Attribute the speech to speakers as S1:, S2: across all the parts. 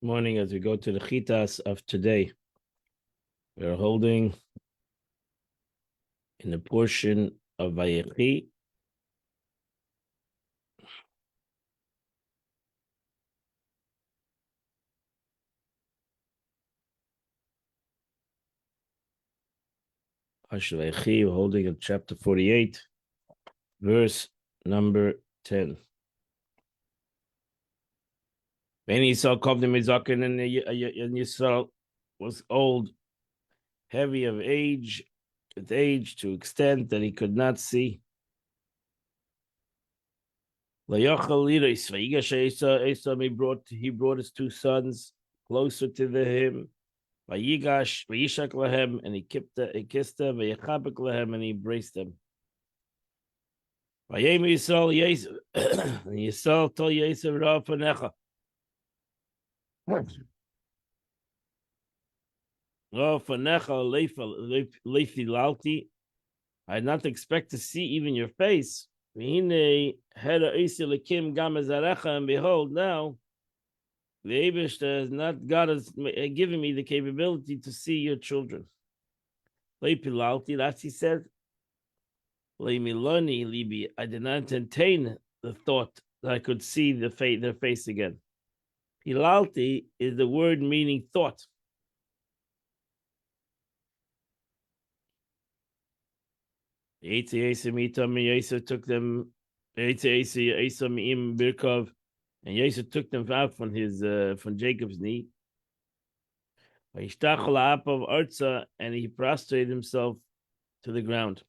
S1: Morning as we go to the Chitas of today. We are holding in the portion of Vayechi. Vayechi, we're holding in chapter 48, verse number 10. When Yisrael called him Mizakin, and Yisrael was old, heavy of age, with age to extent that he could not see. He brought his two sons closer to him. Vayishak lahem, and he kissed them. Vayichabek lahem, and he embraced them. Vayem Yisrael Yosef, and Yisrael told Yosef, Ra panecha. Ra panecha leifi lalti. I did not expect to see even your face. And behold, now the Eibishter has not, God has given me the capability to see your children. That's he said. I did not entertain the thought that I could see their face again. Pilalti is the word meaning thought. Yosef took them, and Yosef took them out from Jacob's knee. And he prostrated himself to the ground.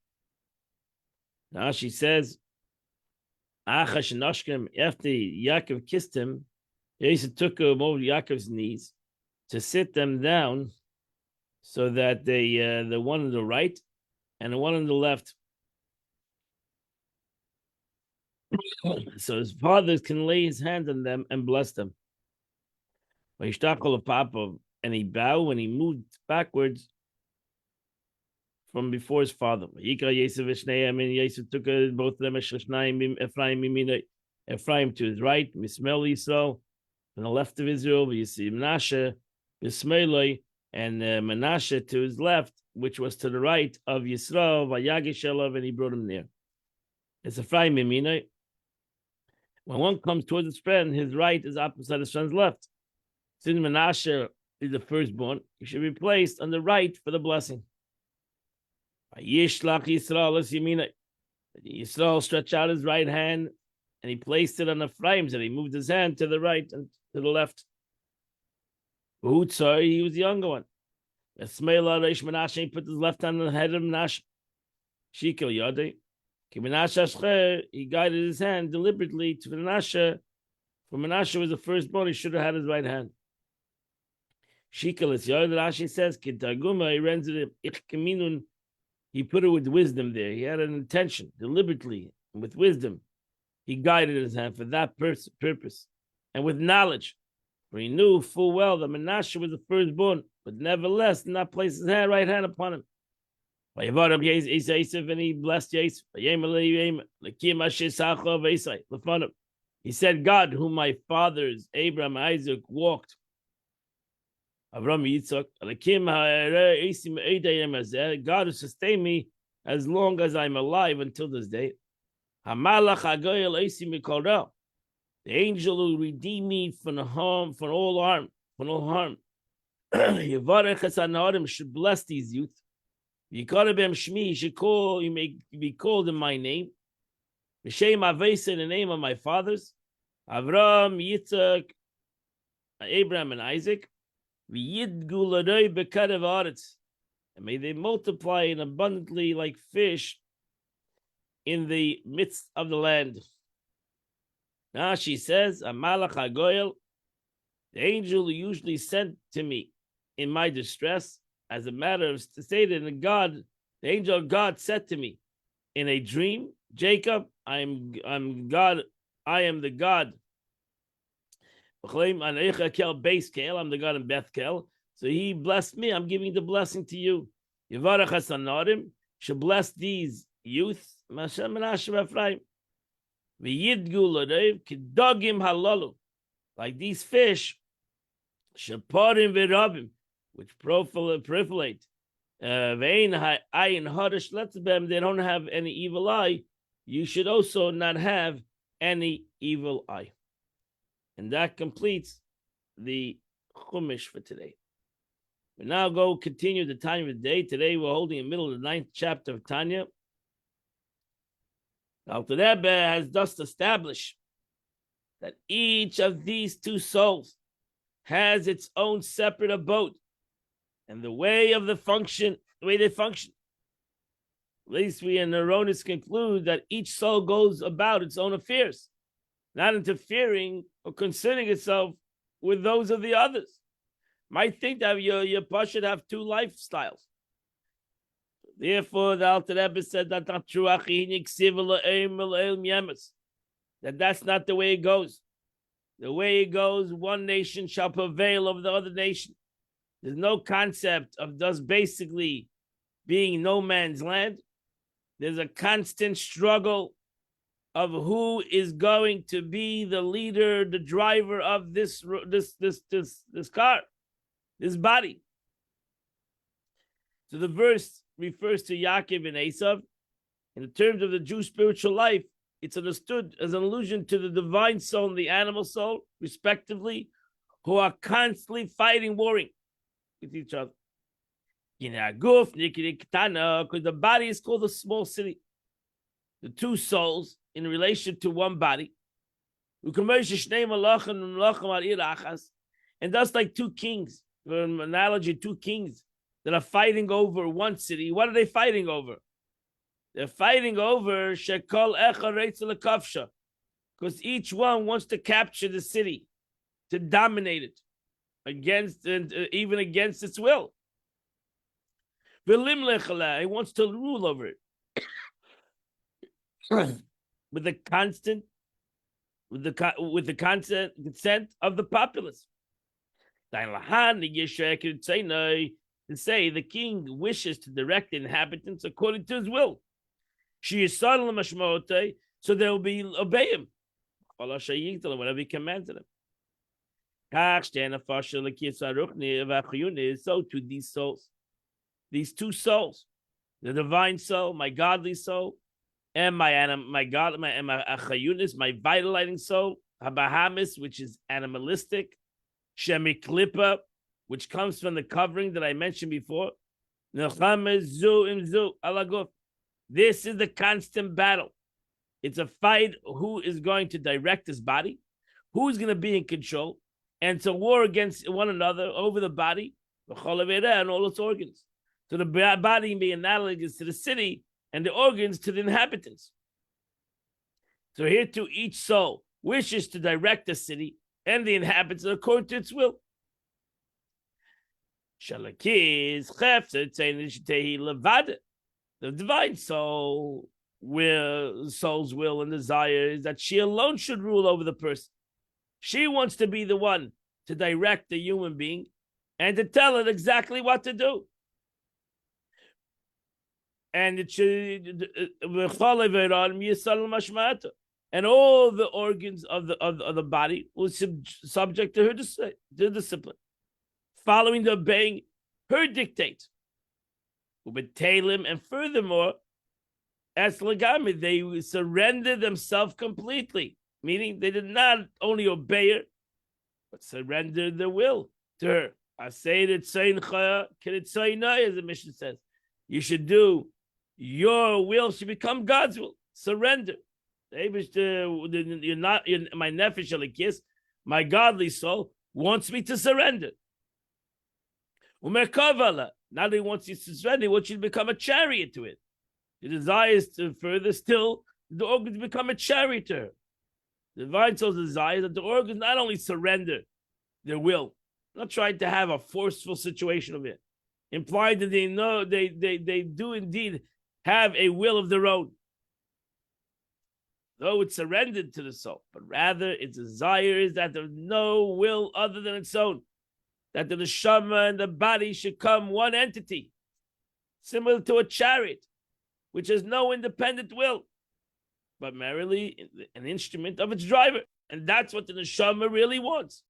S1: Now she says, after Yaakov kissed him, Yosef took him over Yaakov's knees to sit them down so that the one on the right and the one on the left. So his fathers can lay his hand on them and bless them. And he bowed when he moved backwards from before his father. And Yosef took both of them, Ephraim to his right, Mismel Yisrael, on the left of Israel, Menashe, and Menashe to his left, which was to the right of Yisrael, and he brought him near. It's Ephraim Mimina. When one comes towards his friend, his right is opposite his friend's left. Since Menashe is the firstborn, he should be placed on the right for the blessing. Yisrael stretched out his right hand and he placed it on Ephraim's, and he moved his hand to the right and to the left. He was the younger one. He put his left hand on the head of Menashe. He guided his hand deliberately to Menashe. For Menashe was the firstborn, he should have had his right hand. Rashi says, he put it with wisdom there. He had an intention, deliberately, and with wisdom. He guided his hand for that purpose, and with knowledge. For he knew full well that Menashe was the firstborn, but nevertheless did not place his right hand upon him. And he blessed Yosef. He said, God, whom my fathers, Abraham and Isaac, walked. Avram Yitzchak, God who sustained me as long as I'm alive until this day. The angel who redeemed me from all harm. Should bless these youth. He may be called in my name. In the name of my fathers, Avram, Yitzchak, Abraham, and Isaac. And may they multiply and abundantly like fish in the midst of the land. Now she says, Amalach HaGoyel, the angel who usually sent to me in my distress, as a matter of stated in God, the angel of God said to me in a dream, Jacob, I'm God, I am the God. I'm the God in Bethkel. So he blessed me. I'm giving the blessing to you. Yevarach hasanarim should bless these youth. Menashe Ephraim. Like these fish Shaparim Virabim, which proliferate. Vein ayin harish letzbem, they don't have any evil eye. You should also not have any evil eye. And that completes the Chumash for today. We now go continue the Tanya of the day. Today we're holding in the middle of the 9th chapter of Tanya. Alter Rebbe has thus established that each of these two souls has its own separate abode and the way they function. At least we in Neuronis conclude that each soul goes about its own affairs, not interfering or concerning itself with those of the others. Might think that your should have two lifestyles. Therefore, the Alter Rebbe said that that's not the way it goes. The way it goes, one nation shall prevail over the other nation. There's no concept of thus basically being no man's land. There's a constant struggle of who is going to be the leader, the driver of this car, this body. So the verse refers to Yaakov and Esav. In terms of the Jewish spiritual life, it's understood as an allusion to the divine soul and the animal soul, respectively, who are constantly fighting, warring with each other. Because the body is called a small city. The two souls in relation to one body. And that's like two kings. For an analogy, two kings that are fighting over one city. What are they fighting over? They're fighting over Shekol Echa Reitzel Kafsha, because each one wants to capture the city, to dominate it, even against its will. He wants to rule over it with the constant consent of the populace. To say the king wishes to direct the inhabitants according to his will. So they will obey him. Whatever he commanded them. So to these souls, these two souls, the divine soul, my godly soul, and my achayunis, my vitalizing soul, habahamis, which is animalistic, shemiklipa, which comes from the covering that I mentioned before. This is the constant battle. It's a fight who is going to direct his body, who is going to be in control, and to war against one another over the body and all its organs. So the body being analogous to the city and the organs to the inhabitants. So here too, each soul wishes to direct the city and the inhabitants according to its will. The divine soul's will and desire is that she alone should rule over the person. She wants to be the one to direct the human being and to tell it exactly what to do. And it should, and all the organs of the body will subject to her discipline, following the obeying her dictates. And furthermore, as Lagami, they surrendered themselves completely, meaning they did not only obey her, but surrendered their will to her. As the mission says, you should do your will should become God's will. Surrender. You're not my nefesh alikis, my godly soul wants me to surrender. Not only wants you to surrender, he wants you to become a chariot to it. He desires to further still the organs become a chariot to her. The divine soul desires that the organs not only surrender their will, not trying to have a forceful situation of it, implying that they know they do indeed have a will of their own, though it's surrendered to the soul, but rather its desire is that there's no will other than its own, that the neshama and the body should come one entity, similar to a chariot, which has no independent will, but merely an instrument of its driver. And that's what the neshama really wants.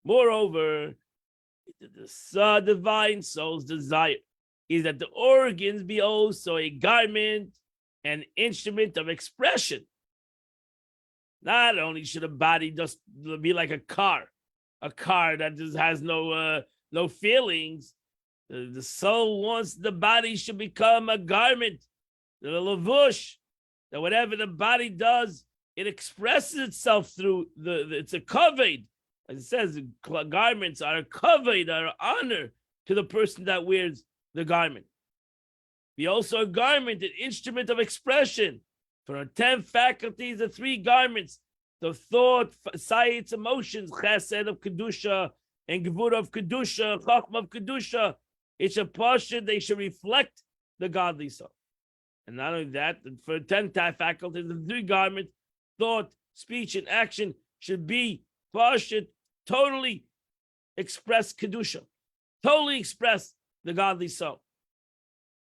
S1: Moreover, the divine soul's desire is that the organs be also a garment and instrument of expression. Not only should a body just be like a car that just has no feelings. The soul wants the body should become a garment, the lavush, that whatever the body does, it expresses itself through it's a kavod. As it says, garments are a kavod, are an honor to the person that wears the garment. Be also a garment, an instrument of expression. For our 10 faculties, the 3 garments, the thought, sights, emotions, chesed of kedusha, and gevura of kedusha, chachma of kedusha. It's a portion they should reflect the godly soul. And not only that, for 10 faculties, the 3 garments, thought, speech, and action should be portion totally express kedusha, totally express the godly soul.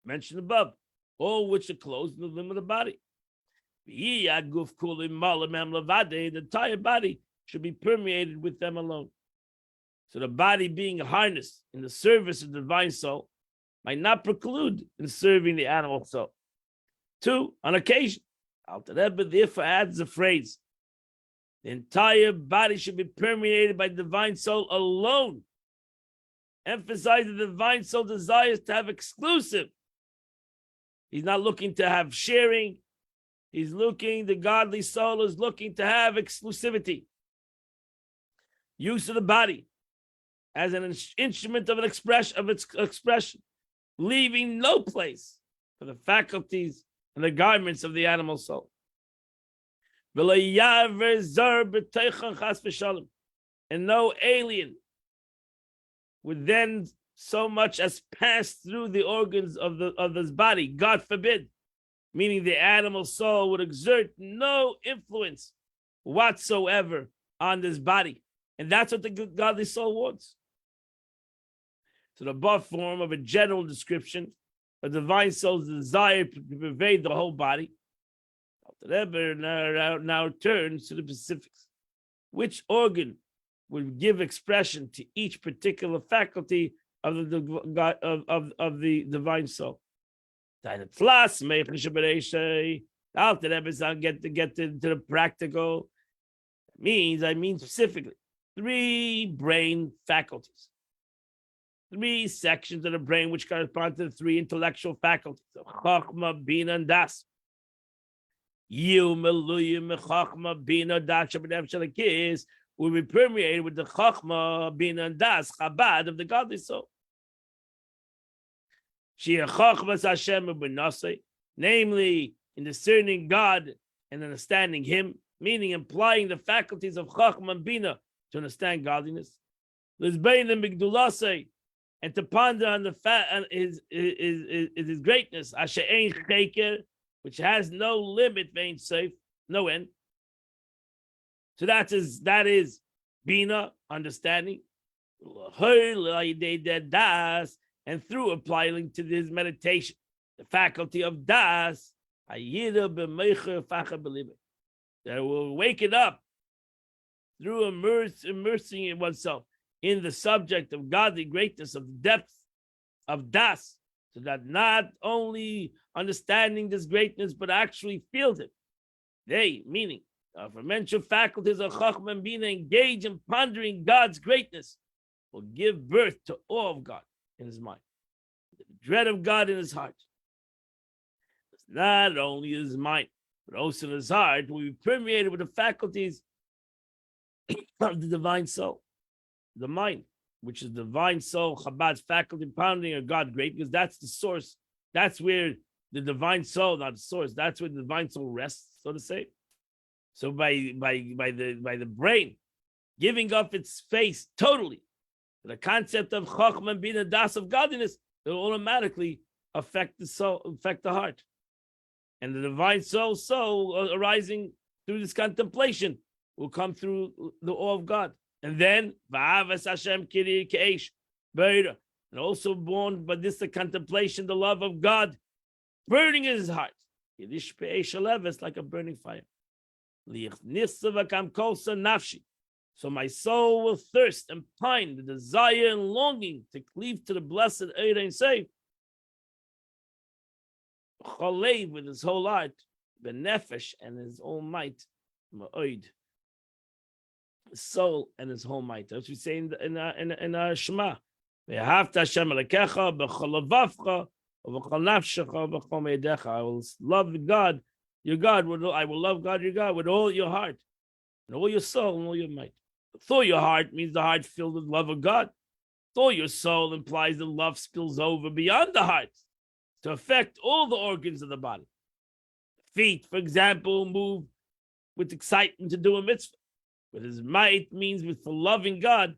S1: Mentioned above, all which are closed in the limb of the body. The entire body should be permeated with them alone. So the body being harnessed in the service of the divine soul might not preclude in serving the animal soul. 2, on occasion, Alter Rebbe therefore adds the phrase, the entire body should be permeated by the divine soul alone. Emphasize the divine soul desires to have exclusive. He's not looking to have sharing. The godly soul is looking to have exclusivity. Use of the body as an instrument of its expression, leaving no place for the faculties and the garments of the animal soul. And no alien would then so much as pass through the organs of this body, God forbid, meaning the animal soul would exert no influence whatsoever on this body. And that's what the godly soul wants. So the above form of a general description of divine soul's desire to pervade the whole body. The Rebbe now turns to the specifics. Which organ would give expression to each particular faculty of the divine soul? The Rebbe get to the practical. I mean specifically 3 brain faculties. 3 sections of the brain which correspond to the 3 intellectual faculties of Chachma, Bina, and Das. Chachma, Bina, Das, Shabbat, will be permeated with the Chachma, Bina, and Das, Chabad of the godly soul. Namely, in discerning God and understanding Him, meaning implying the faculties of Chachma and Bina to understand godliness. And to ponder on his greatness, which has no limit, no end. So that is Bina, understanding, and through applying to this meditation, the faculty of Das, that will wake it up through immersing oneself in the subject of godly greatness, of the depth of Das, so that not only understanding this greatness, but actually feels it. They, meaning, aforementioned faculties of Chachma and Bina, engage in pondering God's greatness, will give birth to awe of God in his mind, the dread of God in his heart. It's not only in his mind, but also in his heart will be permeated with the faculties of the divine soul. The mind, which is the divine soul, Chabad's faculty pondering of God great, because that's the source. That's where the divine soul, not the source, that's where the divine soul rests, so to say. So by the brain giving up its space totally to the concept of Chachma and Bina Das of godliness, it will automatically affect the soul, affect the heart. And the divine soul arising through this contemplation will come through the awe of God. And then, and also born by this the contemplation, the love of God, burning in his heart. It's like a burning fire. So my soul will thirst and pine, the desire and longing to cleave to the blessed Ein Sof, with his whole heart, benefesh and his whole might, ma'od, his soul and his whole might. As we say in our Shema, I will love God, your God. I will love God, your God, with all your heart, and all your soul, and all your might. With all your heart means the heart filled with love of God. With all your soul implies that love spills over beyond the heart to affect all the organs of the body. Feet, for example, move with excitement to do a mitzvah. With his might means with for loving God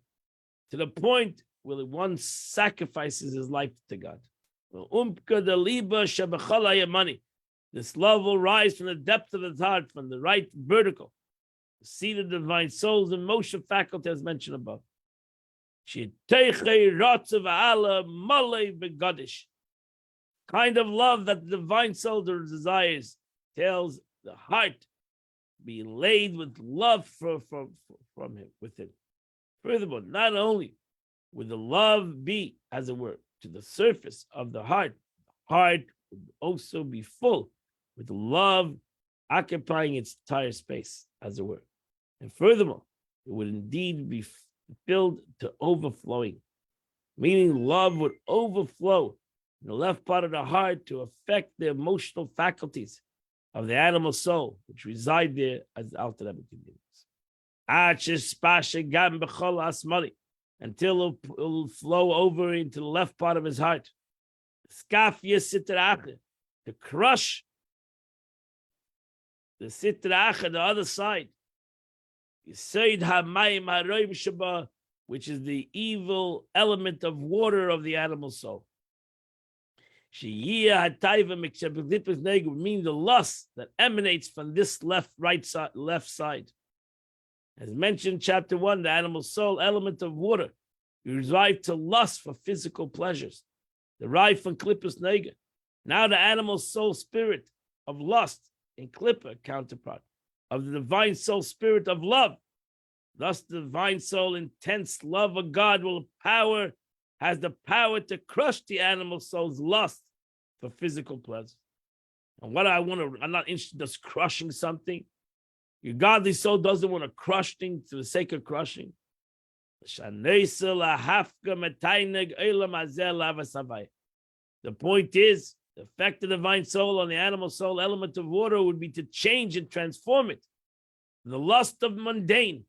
S1: to the point where one sacrifices his life to God. This love will rise from the depth of his heart, from the right vertical, the seat of divine souls and motion faculty as mentioned above. Kind of love that the divine soul desires tells the heart be laid with love from him, within. Furthermore, not only would the love be, as it were, to the surface of the heart would also be full with love occupying its entire space, as it were. And furthermore, it would indeed be filled to overflowing, meaning love would overflow in the left part of the heart to affect the emotional faculties of the animal soul, which reside there, as the Alter Rebbe continues. Until it'll flow over into the left part of his heart. To crush the sitra acha, the other side. Which is the evil element of water of the animal soul. Meaning the lust that emanates from this left side. As mentioned in chapter 1, the animal soul element of water, you derive to lust for physical pleasures, derived from klippus nega. Now the animal soul spirit of lust in klippa counterpart of the divine soul spirit of love. Thus the divine soul intense love of God has the power to crush the animal soul's lust for physical pleasure. And I'm not interested in just crushing something. Your godly soul doesn't want to crush things for the sake of crushing. The point is, the effect of the divine soul on the animal soul element of water would be to change and transform it. The lust of mundane,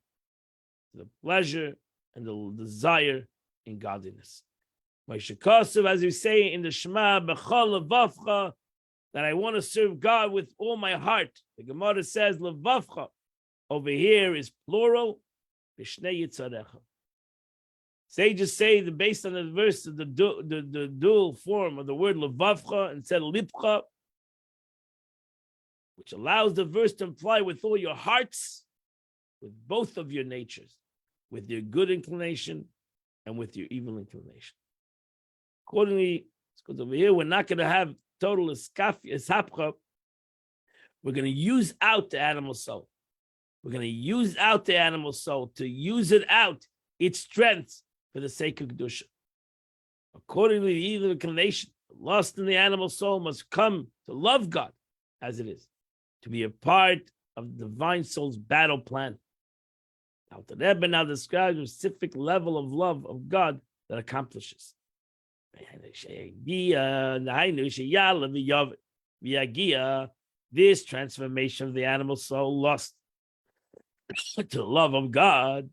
S1: the pleasure and the desire in godliness. As we say in the Shema, that I want to serve God with all my heart. The Gemara says, levavcha, over here is plural, b'shnei yitzarecha. Sages say that based on the verse of the dual form of the word levavcha and said lipcha, which allows the verse to imply with all your hearts, with both of your natures, with your good inclination and with your evil inclination. Accordingly, because over here we're not going to have total ishapcha. We're going to use out the animal soul. We're going to use out the animal soul to use it out, its strengths, for the sake of Kedusha. Accordingly, the evil inclination, the lust in the animal soul must come to love God as it is, to be a part of the divine soul's battle plan. Now, the Rebbe now describes a specific level of love of God that accomplishes. This transformation of the animal soul lust to the love of God,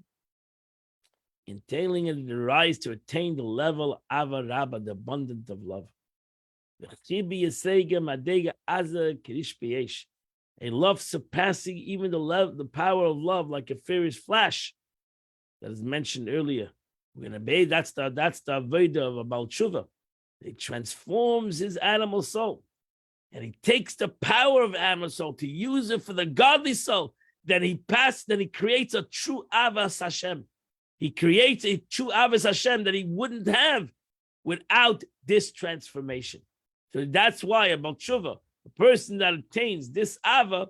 S1: entailing it to rise to attain the level of Avarabba, the abundant of love. A love surpassing even the power of love, like a furious flash that is mentioned earlier. We're going to be that's the avodah of a Baal Tshuva. It transforms his animal soul, and he takes the power of animal soul to use it for the godly soul. Then he creates a true Avas Hashem. He creates a true Avas Hashem that he wouldn't have without this transformation. So that's why a Baal Tshuva, a person that attains this Ava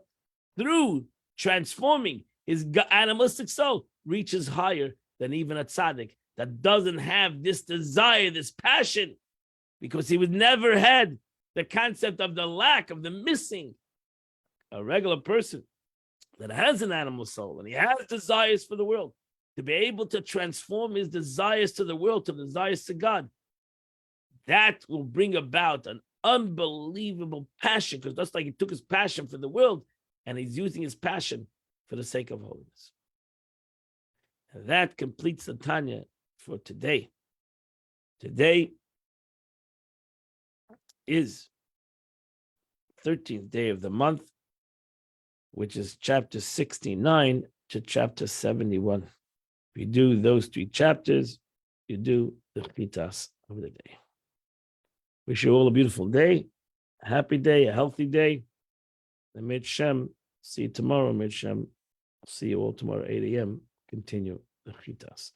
S1: through transforming his animalistic soul, reaches higher than even a tzaddik that doesn't have this desire, this passion, because he was never had the concept of the lack, of the missing. A regular person that has an animal soul and he has desires for the world, to be able to transform his desires to the world, to desires to God, that will bring about an unbelievable passion, because that's like he took his passion for the world and he's using his passion for the sake of holiness. And that completes the Tanya for today. Today is 13th day of the month, which is chapter 69 to chapter 71. If you do those 3 chapters, you do the Chitas of the day. Wish you all a beautiful day, a happy day, a healthy day. And Mir Shem, see you tomorrow, Mir Shem. See you all tomorrow, 8 a.m. Continue the Chitas.